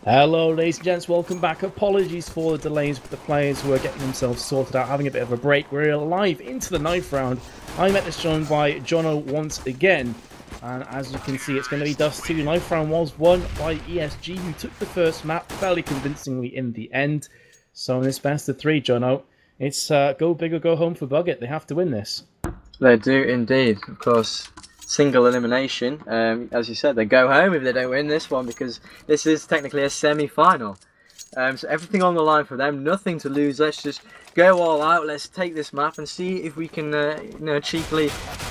Hello ladies and gents, welcome back. Apologies for the delays with the players who are getting themselves sorted out, having a bit of a break. We're live into the ninth round. I'm joined by Jono once again. And as you can see, it's going to be Dust 2. Ninth round was won by ESG, who took the first map fairly convincingly in the end. So in this best of 3, Jono, it's go big or go home for Buggit. They have to win this. They do indeed. Of course, single elimination. As you said, they go home if they don't win this one, because this is technically a semi-final. So everything on the line for them, nothing to lose. Let's just go all out. Let's take this map and see if we can, cheaply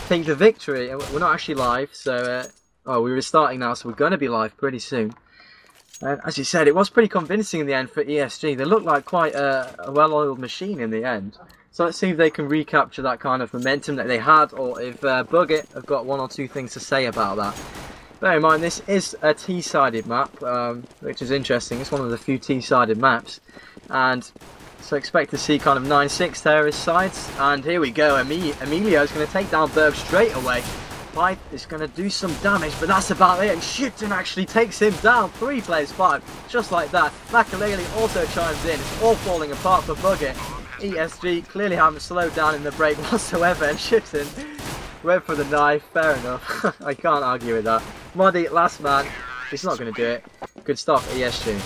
take the victory. We're not actually live, so we're restarting now, so we're going to be live pretty soon. As you said, it was pretty convincing in the end for ESG. They looked like quite a well-oiled machine in the end. So let's see if they can recapture that kind of momentum that they had, or if Buggit have got one or two things to say about that. Bear in mind, this is a T-sided map, which is interesting. It's one of the few T-sided maps. And so expect to see kind of 9-6 terrorist sides. And here we go. Emilio is going to take down Berg straight away. Pipe is going to do some damage, but that's about it. And Showdown actually takes him down. 3 plays 5, just like that. Makalele also chimes in. It's all falling apart for Buggit. ESG clearly haven't slowed down in the break whatsoever, and Showdown went for the knife. Fair enough. I can't argue with that. Muddy, last man. He's not going to do it. Good stuff, ESG.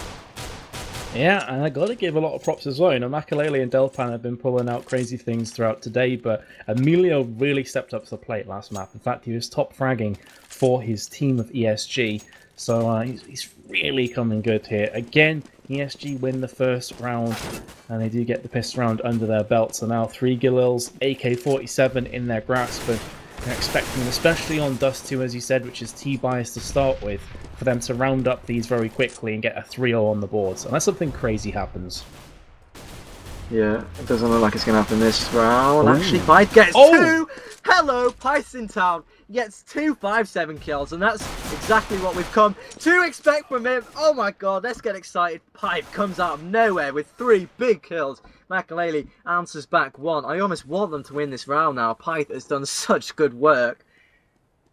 Yeah, and I got to give a lot of props as well. You know, Makalele and Delpan have been pulling out crazy things throughout today, but Emilio really stepped up to the plate last map. In fact, he was top fragging for his team of ESG, so he's really coming good here. Again, ESG win the first round, and they do get the pistol round under their belt. So now 3 Gilils, AK-47 in their grasp, and they're expecting, especially on Dust 2, as you said, which is T-bias to start with, for them to round up these very quickly and get a 3-0 on the boards, unless something crazy happens. Yeah, it doesn't look like it's going to happen this round. Ooh. Actually, Pipe gets 2! Hello, Pipe's in town. Gets 2 5-7 kills, and that's exactly what we've come to expect from him. Oh my god, let's get excited. Pipe comes out of nowhere with 3 big kills. Makalele answers back 1. I almost want them to win this round now. Pipe has done such good work.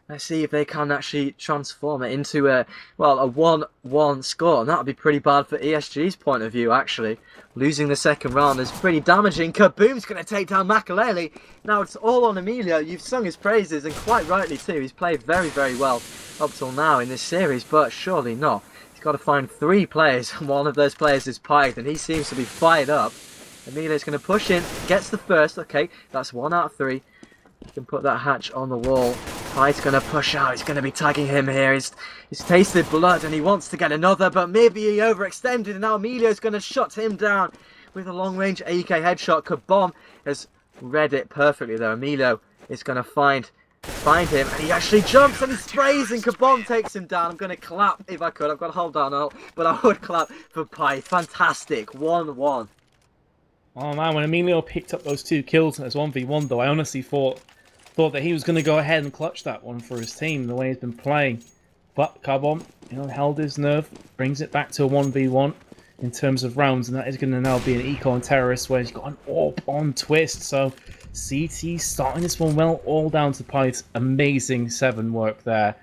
Let's see if they can actually transform it into a 1-1 score. And that would be pretty bad for ESG's point of view, actually. Losing the second round is pretty damaging. Kaboom's going to take down Makalele. Now it's all on Emilio. You've sung his praises, and quite rightly too. He's played very, very well up till now in this series, but surely not. He's got to find 3 players, and one of those players is Pyth, and he seems to be fired up. Emilio's going to push in, gets the first. Okay, that's 1 out of 3. You can put that hatch on the wall. Pyth's going to push out. He's going to be tagging him here. He's tasted blood and he wants to get another, but maybe he overextended, and now Emilio's going to shut him down with a long-range AK headshot. Kabom has read it perfectly though. Emilio is going to find him, and he actually jumps and he sprays, and Kabom takes him down. I'm going to clap if I could. I've got to hold down alt, but I would clap for Pyth. Fantastic. 1-1. Oh man, when Emilio picked up those 2 kills as 1v1 though, I honestly thought that he was going to go ahead and clutch that one for his team, the way he's been playing. But Carbon, held his nerve, brings it back to a 1v1 in terms of rounds, and that is going to now be an eco and terrorist where he's got an AWP-on twist. So CT starting this one well, all down to Pyth's amazing 7 work there.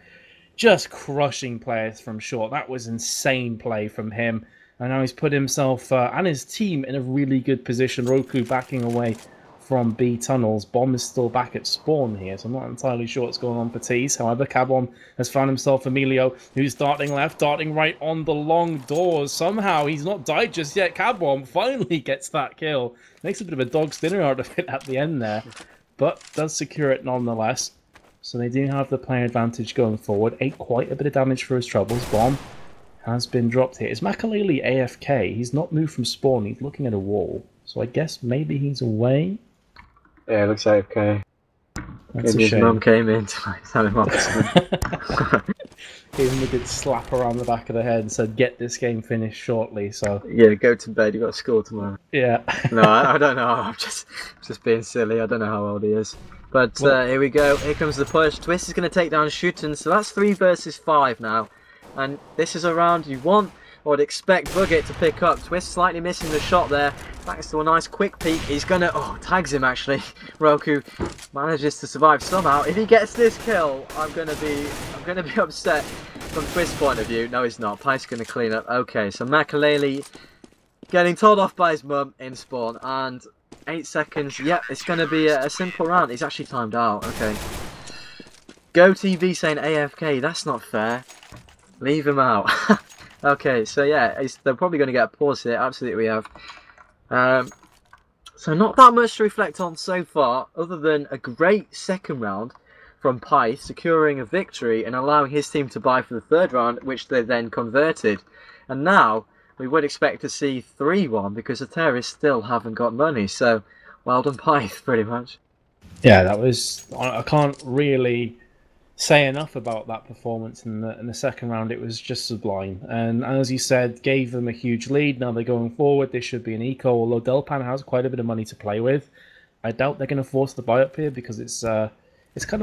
Just crushing players from short. That was insane play from him. And now he's put himself and his team in a really good position. Roku backing away from B tunnels. Bomb is still back at spawn here, so I'm not entirely sure what's going on for T's. However, Cabon has found himself Emilio, who's darting left, darting right on the long doors. Somehow he's not died just yet. Cabon finally gets that kill. Makes a bit of a dog's dinner out of it at the end there, but does secure it nonetheless. So they do have the player advantage going forward. Ate quite a bit of damage for his troubles. Bomb has been dropped here. Is Makalele AFK? He's not moved from spawn. He's looking at a wall. So I guess maybe he's away. Yeah, it looks AFK. That's Maybe a shame. his mum came in to tell him off. Gave him a good slap around the back of the head and said, "Get this game finished shortly." So yeah, go to bed. You got school tomorrow. Yeah. No, I don't know. I'm just being silly. I don't know how old he is. But here we go. Here comes the push. Twist is going to take down Showdown. So that's 3 versus 5 now. And this is a round you want I would expect Buggit to pick up. Twist slightly missing the shot there. Thanks to a nice quick peek. He's gonna, tags him actually. Roku manages to survive somehow. If he gets this kill, I'm gonna be upset from Twist's point of view. No, he's not. Pice's gonna clean up. Okay, so Makalele getting told off by his mum in spawn, and 8 seconds. Yep, it's gonna be a simple round. He's actually timed out. Okay. Go TV saying AFK. That's not fair. Leave him out. Okay, so yeah, they're probably going to get a pause here. Absolutely, we have. So not that much to reflect on so far, other than a great second round from Pice, securing a victory and allowing his team to buy for the third round, which they then converted. And now we would expect to see 3-1 because the terrorists still haven't got money. So well done, Pice, pretty much. Yeah, that was. I can't really say enough about that performance in the second round. It was just sublime, and as you said, gave them a huge lead. Now they're going forward. This should be an eco, although Delpan has quite a bit of money to play with. I doubt they're going to force the buy up here because it's kind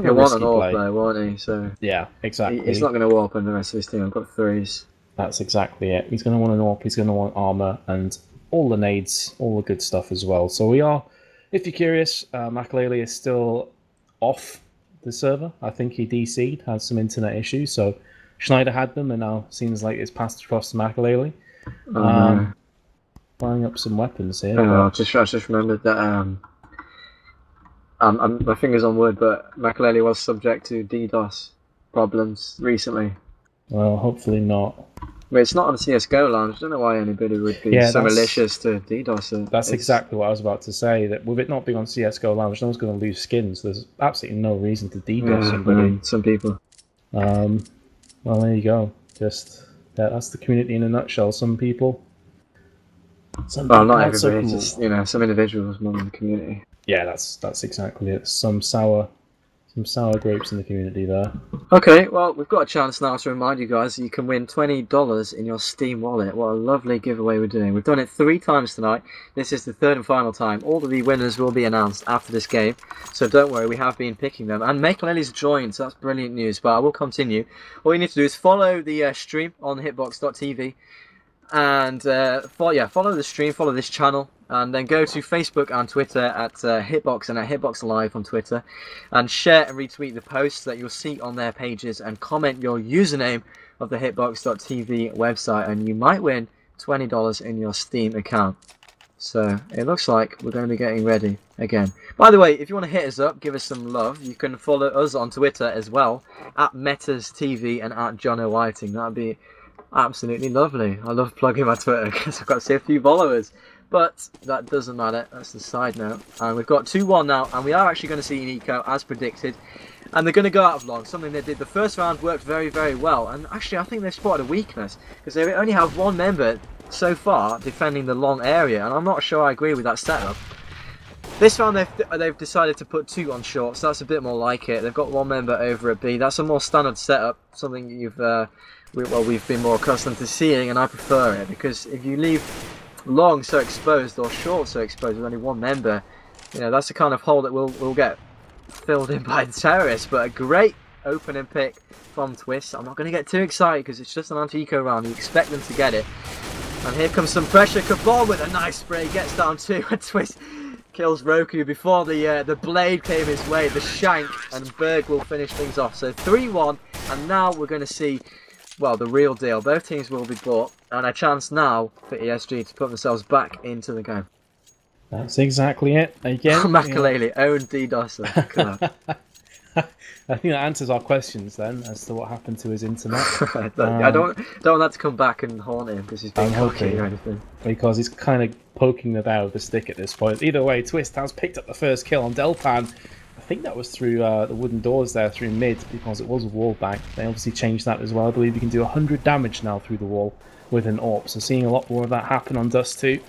of a risky play. Though, won't he? So yeah, exactly. He's not going to warp on the rest of his team. I've got 3s. That's exactly it. He's going to want an AWP. He's going to want armor and all the nades, all the good stuff as well. So we are, if you're curious, Makalele is still off the server. I think he DC'd, had some internet issues, so Schneider had them, and now seems like it's passed across to Makalele. Buying up some weapons here. I just remembered that my fingers on wood, but Makalele was subject to DDoS problems recently. Well, hopefully not. But it's not on CSGO Lounge. I don't know why anybody would be so malicious to DDoS it. That's exactly what I was about to say, that with it not being on CSGO Lounge, no one's going to lose skins. There's absolutely no reason to DDoS somebody. Some people. Well, there you go. Just that's the community in a nutshell. Some people. Well, not everybody. Cool. Just some individuals more in the community. Yeah, that's exactly it. Some sour grapes in the community there. Okay, well, we've got a chance now to remind you guys that you can win $20 in your Steam wallet. What a lovely giveaway we're doing. We've done it 3 times tonight. This is the 3rd and final time. All of the winners will be announced after this game, so don't worry, we have been picking them. And Makalele's joined, so that's brilliant news, but I will continue. All you need to do is follow the stream on hitbox.tv, and follow the stream, follow this channel, and then go to Facebook and Twitter at Hitbox and at Hitbox Live on Twitter, and share and retweet the posts that you'll see on their pages, and comment your username of the Hitbox.tv website, and you might win $20 in your Steam account. So it looks like we're going to be getting ready again. By the way, if you want to hit us up, give us some love, you can follow us on Twitter as well, at MetasTV and at Jono Whiting. That'd be absolutely lovely. I love plugging my Twitter because I've got to see a few followers. But that doesn't matter, that's the side note. And we've got 2-1 now, and we are actually going to see an eco as predicted. And they're going to go out of long, something they did the first round worked very, very well. And actually I think they've spotted a weakness, because they only have 1 member so far defending the long area, and I'm not sure I agree with that setup. This round they've decided to put 2 on short, so that's a bit more like it. They've got 1 member over at B. That's a more standard setup, something we've been more accustomed to seeing, and I prefer it, because if you leave long so exposed or short so exposed with only 1 member, that's the kind of hole that will get filled in by the terrorists. But a great opening pick from Twist. I'm not going to get too excited because it's just an anti-eco round. You expect them to get it. And here comes some pressure. Cabal with a nice spray, gets down 2, and Twist kills Roku before the blade came his way, the shank, and Berg will finish things off. So 3-1, and now we're going to see, well, the real deal. Both teams will be bought, and a chance now for ESG to put themselves back into the game. That's exactly it. Again, Makalele, own DDoS. I think that answers our questions then as to what happened to his internet. I don't want that to come back and haunt him because he's being cocky or anything. Because he's kind of poking the bow of the stick at this point. Either way, Twist has picked up the first kill on Delpan. I think that was through the wooden doors there, through mid, because it was a wall back. They obviously changed that as well. I believe you can do 100 damage now through the wall with an AWP. So seeing a lot more of that happen on Dust 2.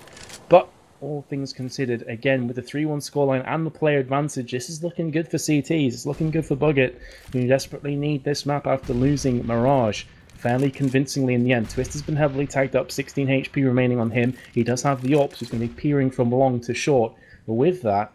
But all things considered, again, with the 3-1 scoreline and the player advantage, this is looking good for CTs. It's looking good for Buggit, who desperately need this map after losing Mirage fairly convincingly in the end. Twist has been heavily tagged up, 16 HP remaining on him. He does have the AWP, so he's going to be peering from long to short. But with that,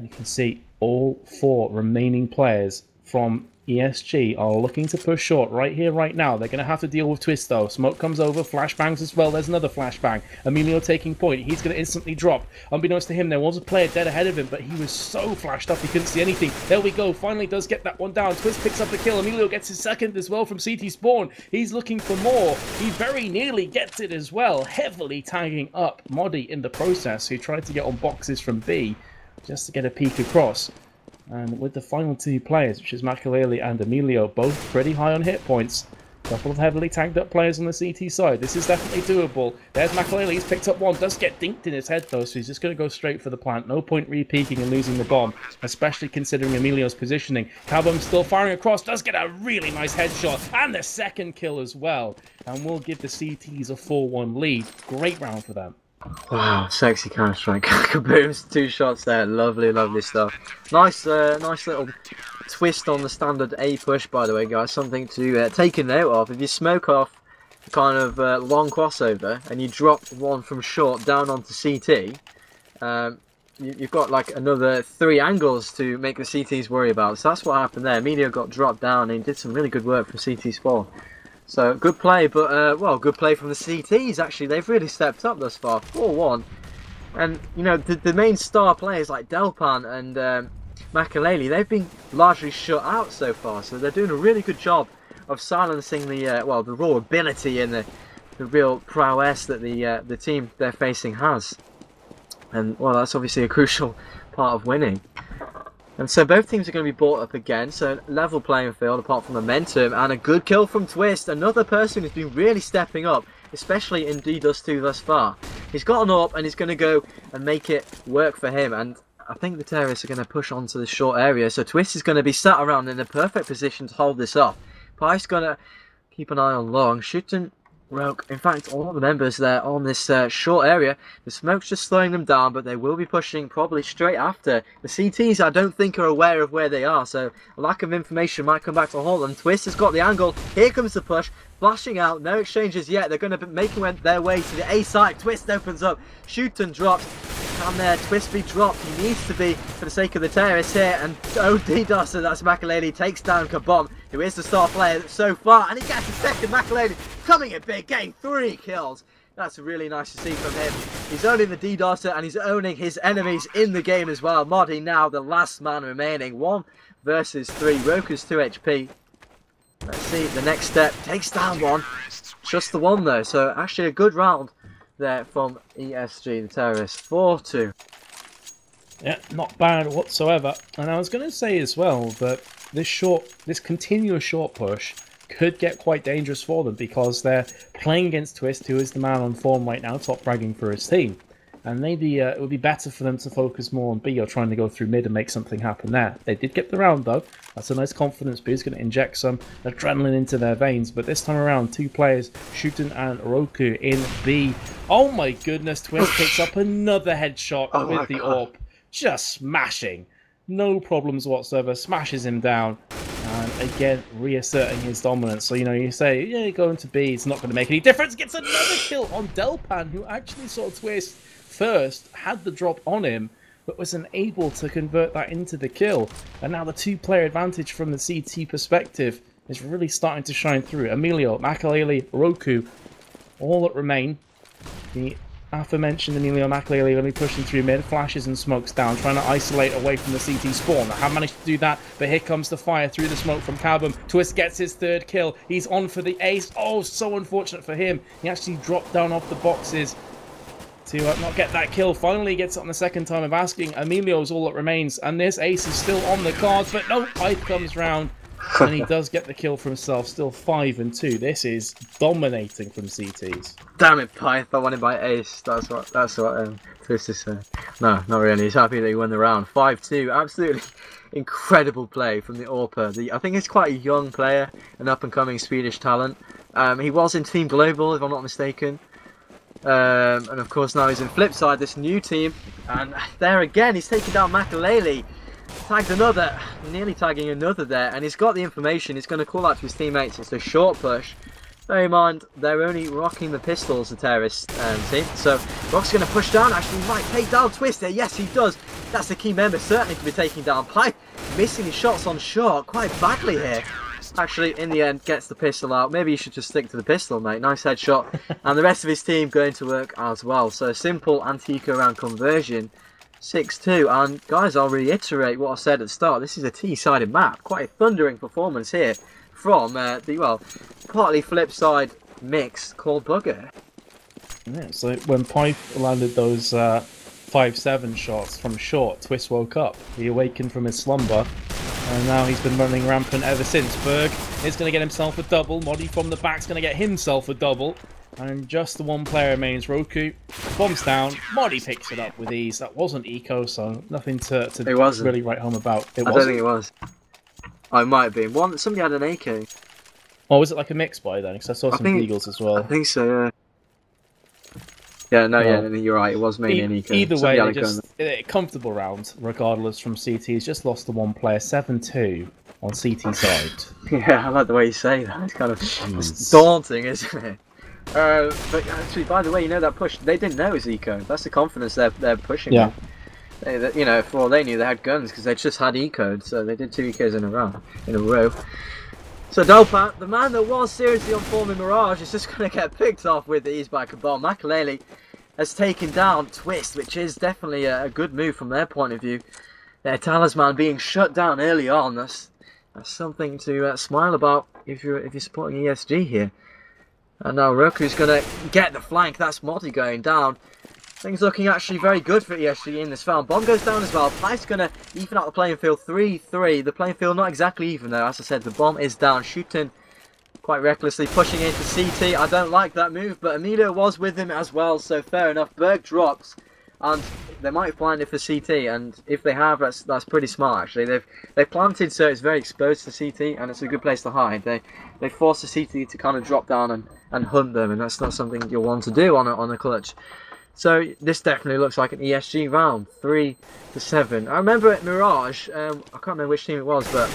you can see all 4 remaining players from ESG are looking to push short right here, right now. They're going to have to deal with Twist, though. Smoke comes over, flashbangs as well. There's another flashbang. Emilio taking point. He's going to instantly drop. Unbeknownst to him, there was a player dead ahead of him, but he was so flashed up he couldn't see anything. There we go. Finally does get that one down. Twist picks up the kill. Emilio gets his second as well from CT Spawn. He's looking for more. He very nearly gets it as well, heavily tagging up Moddy in the process, who tried to get on boxes from B just to get a peek across. And with the final two players, which is Makalele and Emilio, both pretty high on hit points. A couple of heavily tagged up players on the CT side. This is definitely doable. There's Makalele, he's picked up one. Does get dinked in his head though, so he's just going to go straight for the plant. No point re-peeking and losing the bomb, especially considering Emilio's positioning. Cowbomb still firing across, does get a really nice headshot, and the second kill as well. And we'll give the CTs a 4-1 lead. Great round for them. Wow, sexy Counter-Strike. Kaboom's 2 shots there. Lovely, lovely stuff. Nice little twist on the standard A push, by the way, guys. Something to take a note of. If you smoke off kind of long crossover and you drop one from short down onto CT, you've got like another 3 angles to make the CTs worry about. So that's what happened there. Emilio got dropped down and he did some really good work from CT Spawn. So, good play, but, well, good play from the CTs, actually. They've really stepped up thus far. 4-1. And, you know, the main star players like Delpan and Makalele, they've been largely shut out so far. So, they're doing a really good job of silencing the, well, the raw ability and the real prowess that the team they're facing has. And, well, that's obviously a crucial part of winning. And so both teams are going to be brought up again, so level playing field apart from momentum, and a good kill from Twist, another person who's been really stepping up, especially in D-Dust 2 thus far. He's gotten up and he's going to go and make it work for him, and I think the terrorists are going to push onto the short area, so Twist is going to be sat around in the perfect position to hold this off. Pice going to keep an eye on long, shooting Rogue. In fact, all the members there on this short area, the smoke's just slowing them down, but they will be pushing probably straight after. The CTs, I don't think, are aware of where they are, so a lack of information might come back to haunt them. Twist has got the angle. Here comes the push. Flashing out. No exchanges yet. They're going to be making their way to the A side. Twist opens up. Shoot and drops. Can there Twist be dropped? He needs to be for the sake of the terrorists here. And D-Dust, that's Makalele, takes down Kabom, who is the star player so far. And he gets a second. Makalele coming in big, getting 3 kills. That's really nice to see from him. He's owning the D-Dosser and he's owning his enemies in the game as well. Moddy now the last man remaining. 1 versus 3. Roku's 2 HP. Let's see, the next step takes down one. Just the one though, so actually a good round there from ESG, the terrorists. 4-2. Yeah, not bad whatsoever. And I was going to say as well that this continuous short push could get quite dangerous for them because they're playing against Twist, who is the man on form right now, top fragging for his team. And maybe it would be better for them to focus more on B or trying to go through mid and make something happen there. They did get the round though. That's a nice confidence boost, going to inject some adrenaline into their veins. But this time around, 2 players, Shooten and Roku in B. Oh my goodness, Twist picks up another headshot with the AWP. Just smashing. No problems whatsoever. Smashes him down. And again, reasserting his dominance. So, you know, you say, yeah, going to B, it's not going to make any difference. Gets another kill on Delpan, who actually saw Twist first, had the drop on him, but was unable to convert that into the kill. And now the 2-player advantage from the CT perspective is really starting to shine through. Emilio, Makalele, Roku, all that remain. The aforementioned Emilio Makalele only pushing through mid, flashes and smokes down, trying to isolate away from the CT spawn. I have managed to do that, but here comes the fire through the smoke from Carbon. Twist gets his 3rd kill. He's on for the ace. Oh, so unfortunate for him. He actually dropped down off the boxes to not get that kill. Finally gets it on the 2nd time of asking. Emilio's all that remains, and this ace is still on the cards, but no, Pyth comes round, and he does get the kill for himself. Still 5-2. This is dominating from CTs. Damn it, Pyth! I wanted my ace. That's what Twist is saying. No, not really. He's happy that he won the round. 5-2. Absolutely incredible play from the AWPer. I think he's quite a young player, an up-and-coming Swedish talent. He was in Team Global, if I'm not mistaken. And of course now he's in Flipside, this new team, and there again he's taking down Makalele. Tagged another, nearly tagging another there, and he's got the information. He's going to call out to his teammates. It's a short push. Bear in mind, they're only rocking the pistols, the terrorist team. So Rock's going to push down. Actually, he might take down Twister. Yes, he does. That's the key member. Certainly to be taking down. Pipe missing his shots on short quite badly here. Actually, in the end, gets the pistol out. Maybe you should just stick to the pistol, mate. Nice headshot. And the rest of his team going to work as well. So a simple anti-eco round conversion. 6-2. And guys, I'll reiterate what I said at the start. This is a T-sided map. Quite a thundering performance here from the, well, partly flip side mix called Buggit. Yeah, so when Pipe landed those 5-7 shots from short, Twist woke up. He awakened from his slumber, and now he's been running rampant ever since. Berg is going to get himself a double. Moddy from the back's going to get himself a double. And just the one player remains. Roku bombs down. Moddy picks it up with ease. That wasn't eco, so nothing to really write home about. I don't think it was. Oh, it might have been. Somebody had an AK. Oh, was it like a mix buy then? Because I saw some Eagles as well. I think so, yeah. Yeah, no, yeah, you're right. It was mainly an eco. Either way, they just a comfortable round, regardless from CT. He's just lost to one player, 7-2 on CT side. Yeah, I like the way you say that. It's kind of daunting, isn't it? But actually, by the way, you know that push, they didn't know it was eco. That's the confidence they're pushing. Yeah. You know, for all they knew, they had guns because they just had ecoed, so they did 2 ecos in a row. So Dolpat, the man that was seriously on form in Mirage, is just going to get picked off with the ease by Cabal. Makalele has taken down Twist, which is definitely a good move from their point of view. Their talisman being shut down early on, that's something to smile about if you're supporting ESG here. And now Roku's going to get the flank. That's Moddy going down. Things looking actually very good for ESG in this round. Bomb goes down as well. Pipe's going to even out the playing field. 3-3. The playing field not exactly even though. As I said, the bomb is down. Shooting quite recklessly. Pushing into CT. I don't like that move, but Emilio was with him as well. So fair enough. Berg drops. And they might have planted for CT. And if they have, that's pretty smart actually. They've planted so it's very exposed to CT. And it's a good place to hide. They force the CT to kind of drop down and hunt them. And that's not something you'll want to do on a clutch. So this definitely looks like an ESG round, 3-7. I remember at Mirage, I can't remember which team it was, but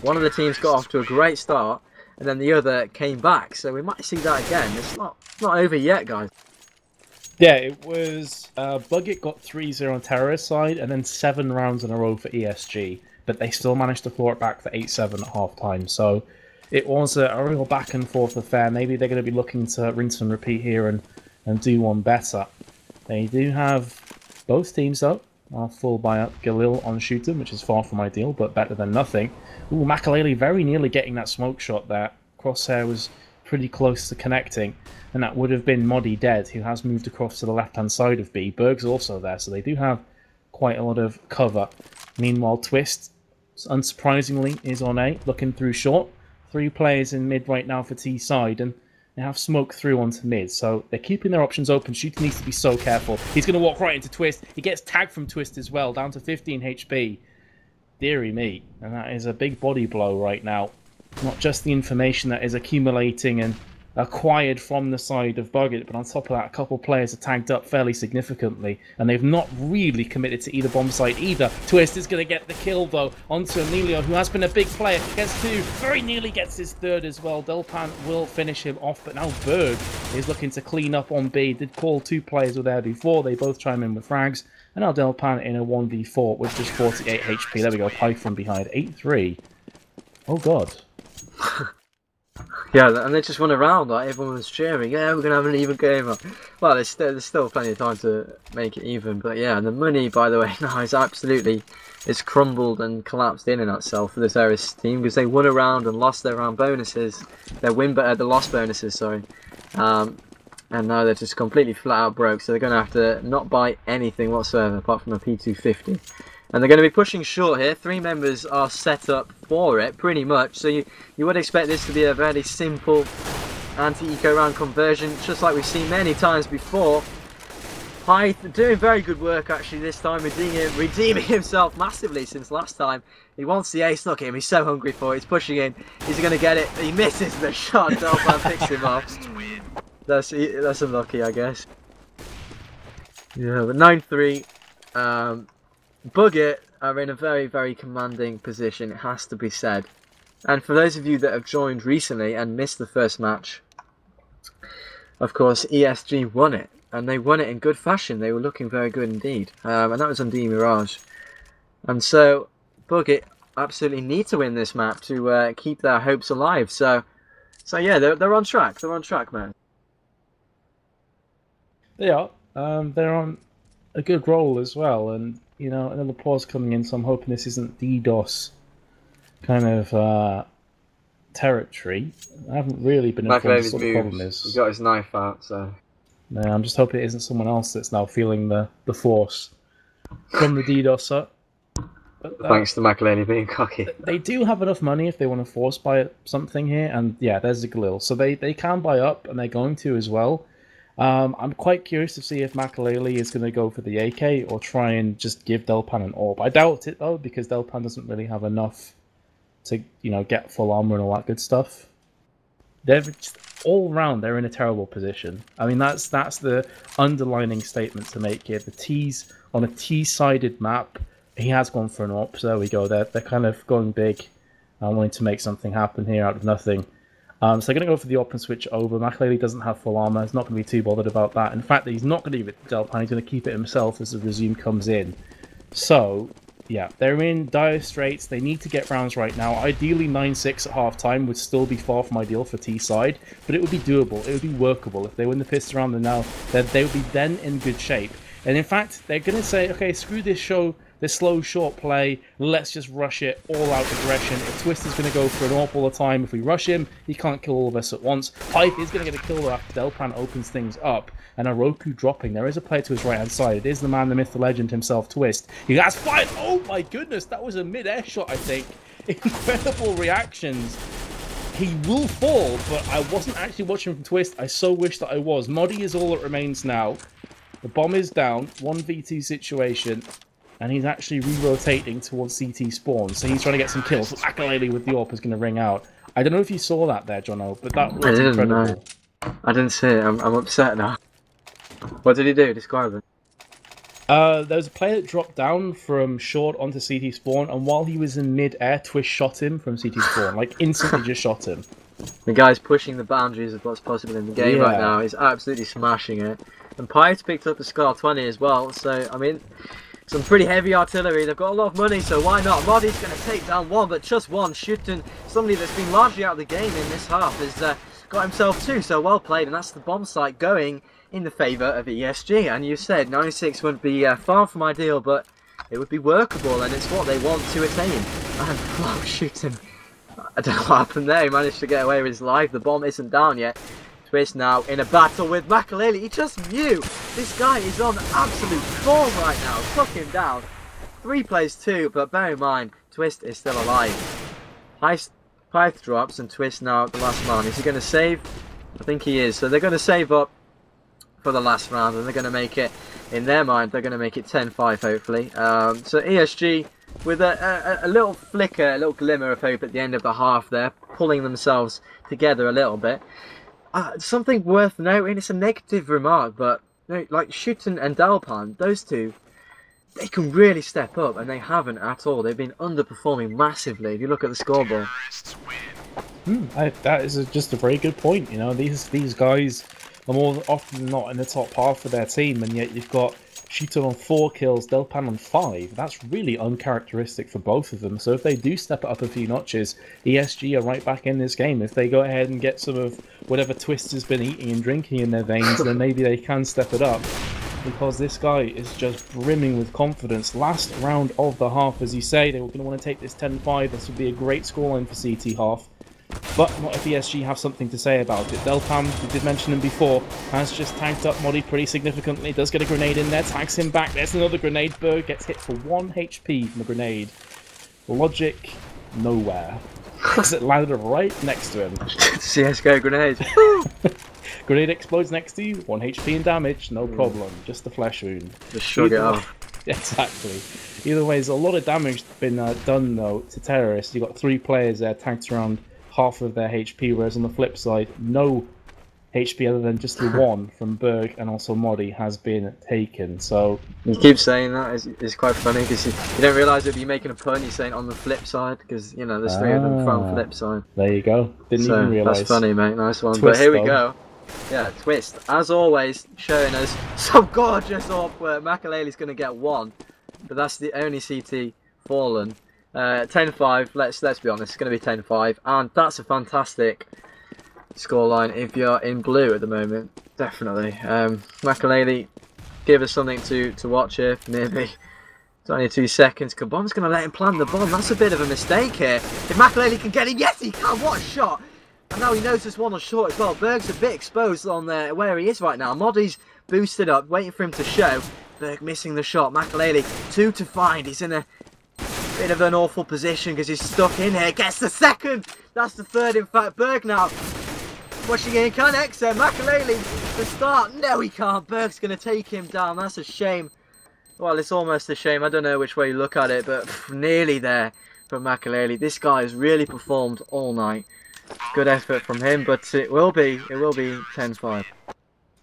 one of the teams got off to a great start, and then the other came back. So we might see that again. It's not over yet, guys. Yeah, it was Buggit got 3-0 on Terrorist side, and then 7 rounds in a row for ESG, but they still managed to claw it back for 8-7 at half time. So it was a real back and forth affair. Maybe they're going to be looking to rinse and repeat here and do one better. They do have both teams though are full by up. Galil on shooter, which is far from ideal, but better than nothing. Ooh, Makalele very nearly getting that smoke shot there. Crosshair was pretty close to connecting, and that would have been Moddy dead, who has moved across to the left-hand side of B. Berg's also there, so they do have quite a lot of cover. Meanwhile, Twist, unsurprisingly, is on A, looking through short. 3 players in mid right now for T side, and they have smoke through onto mid, so they're keeping their options open. Shooter needs to be so careful. He's going to walk right into Twist. He gets tagged from Twist as well, down to 15 HP. Deary me. And that is a big body blow right now. Not just the information that is accumulating and acquired from the side of Buggit, but on top of that, a couple of players are tagged up fairly significantly, and they've not really committed to either bomb site either. Twist is going to get the kill though onto Emilio, who has been a big player. Gets 2, very nearly gets his 3rd as well. Delpan will finish him off, but now Berg is looking to clean up on B. Did call 2 players were there before. They both chime in with frags, and now Delpan in a 1v4 with just 48 HP. There we go, Pike from behind, 8-3. Oh god. Yeah, and they just went around like everyone was cheering. Yeah, we're gonna have an even game. Well, there's still plenty of time to make it even, but yeah, the money, by the way, now is absolutely crumbled and collapsed in itself for this Eris team because they won a round and lost their round bonuses, the loss bonuses, sorry, and now they're just completely flat out broke. So they're gonna have to not buy anything whatsoever apart from a P250. And they're going to be pushing short here. 3 members are set up for it, pretty much. So you would expect this to be a very simple anti-eco round conversion, just like we've seen many times before. Hythe doing very good work actually this time, redeeming himself massively since last time. He wants the ace. Look at him, he's so hungry for it. He's pushing in. He's going to get it. He misses the shot. Delpan picks him off. That's unlucky, I guess. Yeah, but 9-3. Buggit are in a very, very commanding position, it has to be said. And for those of you that have joined recently and missed the first match, of course, ESG won it. And they won it in good fashion. They were looking very good indeed. And that was on D Mirage. And so, Buggit absolutely need to win this map to keep their hopes alive. So yeah, they're on track. They're on track, man. They are. They're on a good roll as well. And, you know, another pause coming in, so I'm hoping this isn't DDoS kind of territory. I haven't really been informed what the problem is. He got his knife out, so... No, I'm just hoping it isn't someone else that's now feeling the force from the DDoS up. Thanks to McElhaney being cocky. They do have enough money if they want to force buy something here, and yeah, there's a Galil. So they can buy up, and they're going to as well. I'm quite curious to see if McElhaney is going to go for the AK or try and just give Delpan an AWP. I doubt it though, because Delpan doesn't really have enough to, you know, get full armor and all that good stuff. They're just, all round, they're in a terrible position. I mean, that's the underlining statement to make here. The T's on a T-sided map, he has gone for an AWP, so there we go. They're kind of going big and wanting to make something happen here out of nothing. So they're going to go for the AWP and switch over. McElhaney doesn't have full armor. He's not going to be too bothered about that. In fact, he's not going to give it to Delpan. He's going to keep it himself as the resume comes in. So... yeah, they're in dire straits. They need to get rounds right now. Ideally, 9-6 at half-time would still be far from ideal for T-side, but it would be doable. It would be workable. If they win the pistol round and now, they would be then in good shape. And in fact, they're going to say, okay, screw this slow, short play. Let's just rush it, all-out aggression. If Twist is going to go for an AWP all the time, if we rush him, he can't kill all of us at once. Pipe is going to get a kill after Delpan opens things up. And a Roku dropping. There is a player to his right-hand side. It is the man, the myth, the legend himself, Twist. He has fired. Oh my goodness, that was a mid-air shot, I think. Incredible reactions. He will fall, but I wasn't actually watching from Twist. I so wish that I was. Moddy is all that remains now. The bomb is down. 1v2 situation. And he's actually re-rotating towards CT spawn. So he's trying to get some kills. McElhaney with the AWP is going to ring out. I don't know if you saw that there, Jono, but that was incredible. No. I didn't see it. I'm upset now. What did he do? Describe it. There was a player that dropped down from short onto CT spawn, and while he was in mid-air, Twist shot him from CT spawn. Like, instantly just shot him. The guy's pushing the boundaries of what's possible in the game right now. He's absolutely smashing it. And Pipe's picked up the Scar 20 as well, so, I mean, some pretty heavy artillery. They've got a lot of money, so why not? Moddy's going to take down one, but just one. Shooting somebody that's been largely out of the game in this half has got himself two, so well played, and that's the bomb site going in the favour of ESG. And you said 96 would be far from ideal, but it would be workable, and it's what they want to attain. And wow, shooting. I don't know what happened there. He managed to get away with his life. The bomb isn't down yet. Twist now in a battle with McElhaney. He just knew this guy is on absolute form right now. Took him down. 3 plays 2, but bear in mind, Twist is still alive. Pyth drops, and Twist now the last man. Is he going to save? I think he is. So they're going to save up for the last round, and they're going to make it, in their mind, they're going to make it 10-5 hopefully. So ESG with a little flicker, a little glimmer of hope at the end of the half there, pulling themselves together a little bit. Something worth noting, it's a negative remark, but you know, like Shooten and Delpan, those two, they can really step up, and they haven't at all. They've been underperforming massively if you look at the scoreboard. That is just a very good point. You know, these guys are more often than not in the top half of their team, and yet you've got Shooter on 4 kills, Delpan on 5. That's really uncharacteristic for both of them. So if they do step it up a few notches, ESG are right back in this game. If they go ahead and get some of whatever Twist has been eating and drinking in their veins, then maybe they can step it up. Because this guy is just brimming with confidence. Last round of the half, as you say, they were going to want to take this 10-5. This would be a great scoreline for CT half. But not if ESG have something to say about it. Delpan, we did mention him before, has just tanked up Moddy pretty significantly. Does get a grenade in there, tags him back. There's another grenade. Berg gets hit for 1 HP from the grenade. Logic, nowhere. Because it landed right next to him. CSGO grenade. Grenade explodes next to you, 1 HP in damage, no problem. Just the flesh wound. Just shrug it off. Exactly. Either way, there's a lot of damage been done though to terrorists. You've got 3 players there tanked around half of their HP, whereas on the flip side, no HP other than just the one from Berg and also Modi has been taken. So you keep saying that. It's quite funny because you don't realise if you're making a pun, you're saying on the flip side because you know there's three of them from flip side. There you go. Didn't even realise. That's funny, mate. Nice one. Twist, but here we though. go. Yeah, Twist as always showing us some gorgeous AWP where Makalele's going to get one, but that's the only CT fallen. 10-5. Let's be honest. It's going to be 10-5, and that's a fantastic scoreline if you're in blue at the moment. Definitely. Makalele, give us something to watch here. Maybe it's only 2 seconds. Kabom's going to let him plant the bomb. That's a bit of a mistake here. If Makalele can get it, yes he can. What a shot! And now he knows there's one on short as well. Berg's a bit exposed on where he is right now. Modi's boosted up, waiting for him to show. Berg missing the shot. Makalele 2 to find. He's in a bit of an awful position because he's stuck in here. Gets the second. That's the third. In fact, Berg now pushing in. Can exit. Makalele the start. No, he can't. Berg's going to take him down. That's a shame. Well, it's almost a shame. I don't know which way you look at it, but nearly there for Makalele. This guy has really performed all night. Good effort from him, but it will be 10-5.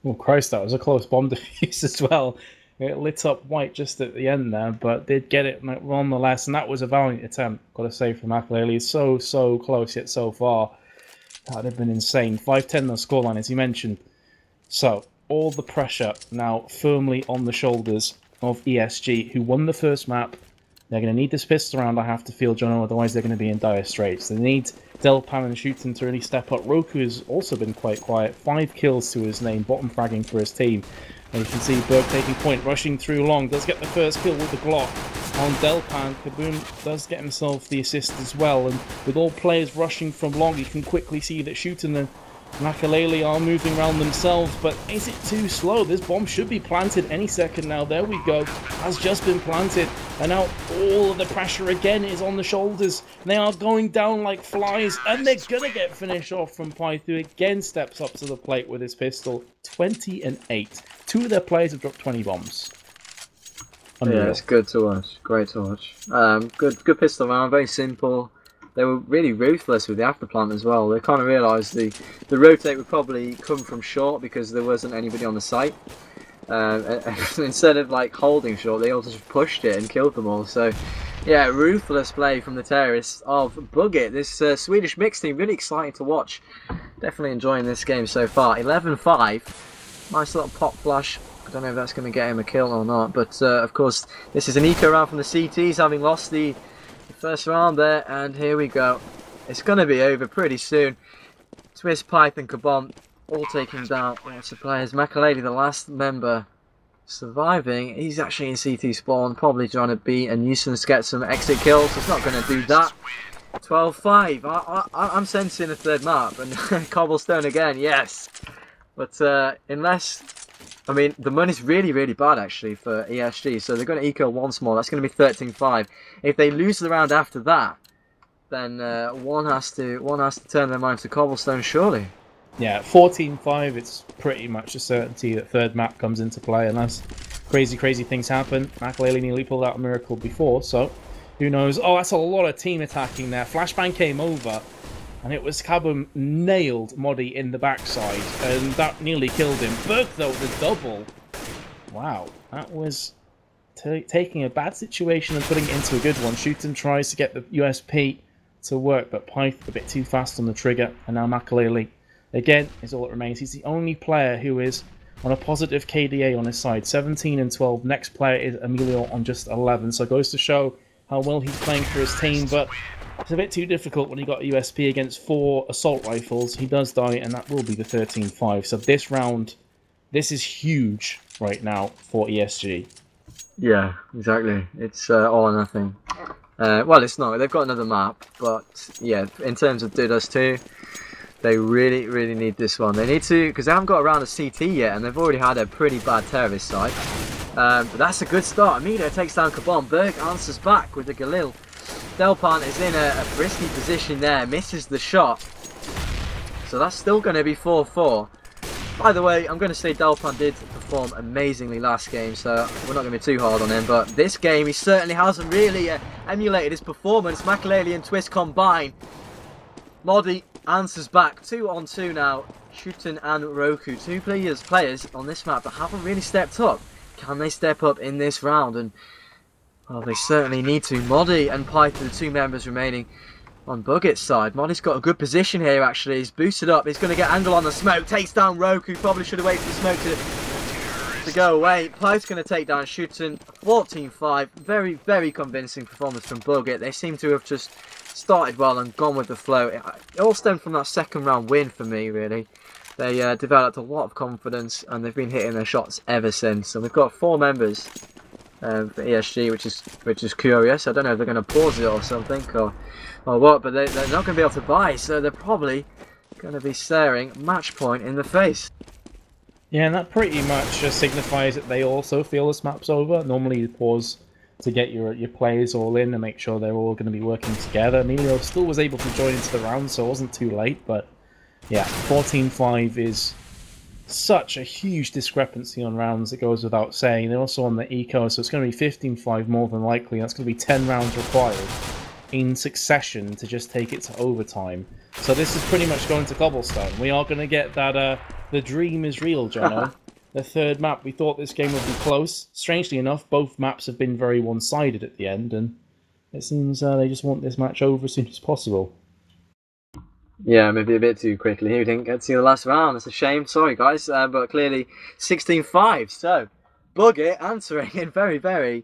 Oh Christ, that was a close bomb defuse as well. It lit up white just at the end there, but did get it nonetheless, and that was a valiant attempt, got to say, from Makalele. So close yet so far. That would have been insane. 5-10 the scoreline, as you mentioned. So, all the pressure now firmly on the shoulders of ESG, who won the first map. They're going to need this pistol round, I have to feel, Jono, otherwise they're going to be in dire straits. They need Delpan and Shooting to really step up. Roku has also been quite quiet. 5 kills to his name, bottom fragging for his team. And you can see Berg taking point, rushing through long, does get the first kill with the Glock on Delpan. Kaboom does get himself the assist as well, and with all players rushing from long, you can quickly see that Shooting and Makalele are moving around themselves, but is it too slow? This bomb should be planted any second now. There we go. Has just been planted, and now all of the pressure again is on the shoulders. They are going down like flies, and they're gonna get finished off from Pyth, who again steps up to the plate with his pistol. 20 and 8. 2 of their players have dropped 20 bombs. Unreal. Yeah, it's good to watch. Great to watch. Good pistol round. Very simple. They were really ruthless with the afterplant as well. They kind of realised the rotate would probably come from short because there wasn't anybody on the site. Instead of like holding short, they all just pushed it and killed them all. So, yeah, ruthless play from the terrorists of Buggit. This Swedish mixed team, really exciting to watch. Definitely enjoying this game so far. 11-5. Nice little pop flash. I don't know if that's going to get him a kill or not. But, of course, this is an eco round from the CTs, having lost the first round there, and here we go. It's going to be over pretty soon. Twist, Pyth and Kabom all taking down lots of players. Makalele, the last member surviving, he's actually in CT spawn, probably trying to be a nuisance, get some exit kills. It's not going to do that. 12-5. I'm sensing a third map, and Cobblestone again, yes. But unless... I mean, the money's really, really bad, actually, for ESG. So they're going to eco once more. That's going to be 13-5. If they lose the round after that, then one has to turn their mind to Cobblestone, surely. Yeah, 14-5, it's pretty much a certainty that third map comes into play, unless crazy things happen. Makalele nearly pulled out a miracle before, so who knows. Oh, that's a lot of team attacking there. Flashbang came over, and it was Kaboom nailed Modi in the backside, and that nearly killed him. Berg, though, the double. Wow, that was taking a bad situation and putting it into a good one. Shooting tries to get the USP to work, but Pyth a bit too fast on the trigger, and now Makalele, again, is all that remains. He's the only player who is on a positive KDA on his side. 17 and 12. Next player is Emilio on just 11, so it goes to show how well he's playing for his team, but it's a bit too difficult when you got a USP against 4 assault rifles. He does die, and that will be the 13-5. So this round, this is huge right now for ESG. Yeah, exactly. It's all or nothing. Well, it's not. They've got another map, but yeah, in terms of Dust 2, they really need this one. They need to, because they haven't got around a CT yet, and they've already had a pretty bad terrorist site. But that's a good start. Emilio takes down Kabom. Berg answers back with the Galil. Delpan is in a risky position there, misses the shot. So that's still going to be 4-4. By the way, I'm going to say Delpan did perform amazingly last game, so we're not going to be too hard on him. But this game, he certainly hasn't really emulated his performance. Makalele and Twist combine. Modi answers back. 2-on-2 now. Shooten and Roku, two players on this map that haven't really stepped up. Can they step up in this round? And well, they certainly need to. Moddy and Python, the two members remaining on Buggit's side. Moddy's got a good position here actually. He's boosted up. He's going to get angle on the smoke. Takes down Roku. Probably should have waited for the smoke to go away. Python's going to take down Shooten. 14-5. Very, very convincing performance from Buggit. They seem to have just started well and gone with the flow. It all stemmed from that second round win for me, really. They developed a lot of confidence and they've been hitting their shots ever since. So we've got 4 members for ESG, which is curious. I don't know if they're going to pause it or something or what, but they're not going to be able to buy, so they're probably going to be staring match point in the face. Yeah, and that pretty much just signifies that they also feel this map's over. Normally you pause to get your players all in and make sure they're all going to be working together. Emilio still was able to join into the round, so it wasn't too late, but yeah, 14-5 is such a huge discrepancy on rounds, it goes without saying. They're also on the eco, so it's going to be 15-5 more than likely. That's going to be 10 rounds required in succession to just take it to overtime. So this is pretty much going to cobblestone. We are going to get that, the dream is real, Jono. The third map, we thought this game would be close. Strangely enough, both maps have been very one-sided at the end, and it seems they just want this match over as soon as possible. Yeah, maybe a bit too quickly. We didn't get to see the last round. It's a shame. Sorry, guys. But clearly 16-5. So, Buggit answering in very, very